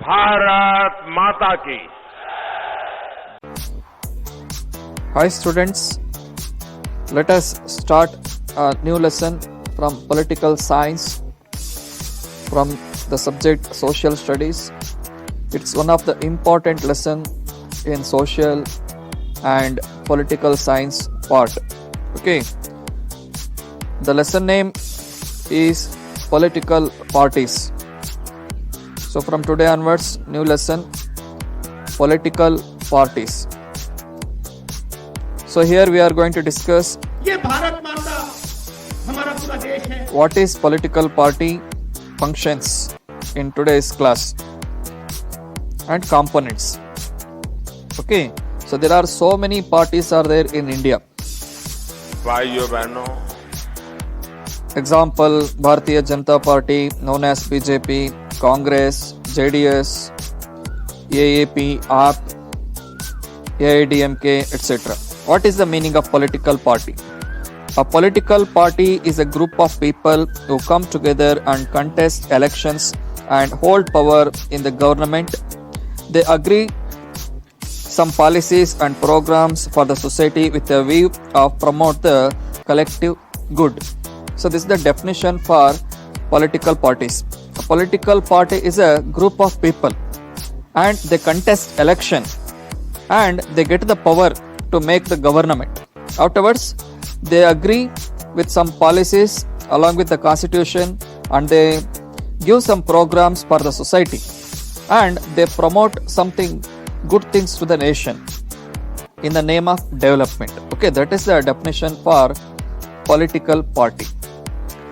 भारत माता की। Hi students, let us start a new lesson from political science from the subject social studies. It's one of the important lesson in social and political science part. Okay, the lesson name is political parties. So from today onwards, new lesson, political parties. So here we are going to discuss ये भारत माता हमारा पूरा देश है। what is political party functions in today's class and components. Okay, so there are so many parties are there in India. भाइयों बहनों, Example, Bharatiya Janata Party known as BJP, Congress, JDS, AAP, AAP, AIDMK, etc. What is the meaning of political party? A political party is a group of people who come together and contest elections and hold power in the government. They agree some policies and programs for the society with a view of promote the collective good. So this is the definition for political parties. A political party is a group of people and they contest election and they get the power to make the government. Afterwards, they agree with some policies along with the constitution and they give some programs for the society and they promote something good things to the nation in the name of development. Okay, that is the definition for political party.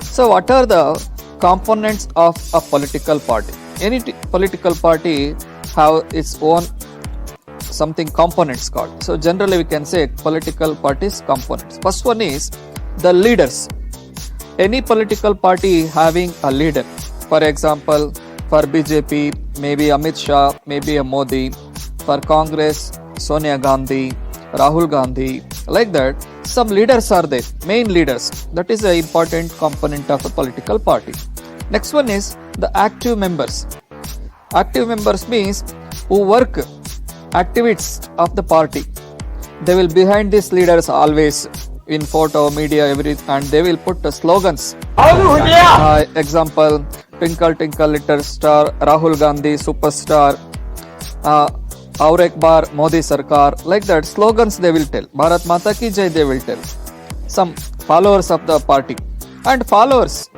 So what are the components of a political party? Any political party have its own something components called. So generally we can say political parties components. First one is the leaders. Any political party having a leader. For example, for BJP, maybe Amit Shah, maybe a Modi. For Congress, Sonia Gandhi, Rahul Gandhi. Like that, some leaders are there, main leaders. That is an important component of a political party. Next one is the active members. Active members means who work, activists of the party. They will behind these leaders always in photo, media, everything, and they will put the slogans. Example, Twinkle Twinkle Little Star, Rahul Gandhi Superstar, Aur Ek Bar Modi Sarkar. Like that, slogans they will tell. Bharat Mata Ki Jai they will tell. Some followers of the party and followers.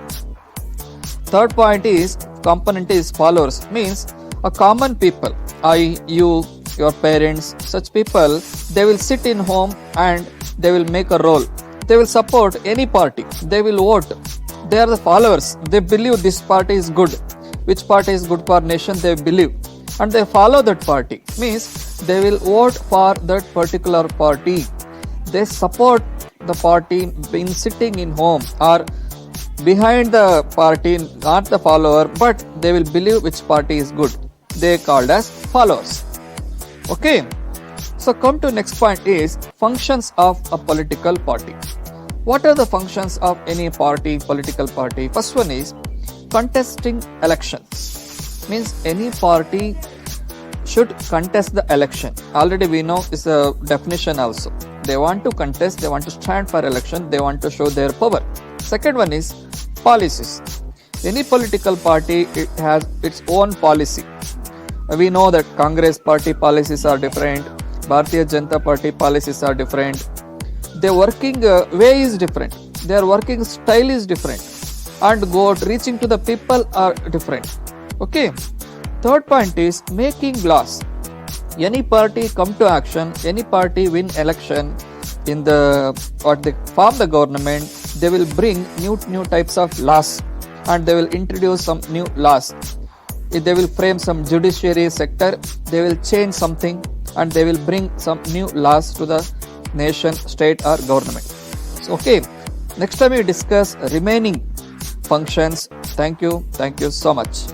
Third point is component is followers means a common people. I, you, your parents, such people, they will sit in home and they will make a role. They will support any party. They will vote. They are the followers. They believe this party is good. Which party is good for nation they believe. And they follow that party. Means they will vote for that particular party. They support the party in sitting in home or behind the party, not the follower, but they will believe which party is good. They are called as followers. Okay, so come to next point is functions of a political party. What are the functions of any party, political party? First one is contesting elections. Means any party should contest the election. Already we know is a definition also. They want to contest, they want to stand for election, they want to show their power. Second one is policies. Any political party, it has its own policy. We know that Congress party policies are different, Bharatiya Janata Party policies are different. Their working way is different, their working style is different, and reaching to the people are different. Okay. Third point is making laws. Any party come to action, any party win election in the or they form the government, they will bring new types of laws and they will introduce some new laws. If they will frame some judiciary sector, they will change something and they will bring some new laws to the nation, state or government. So, okay, next time we discuss remaining functions. Thank you so much.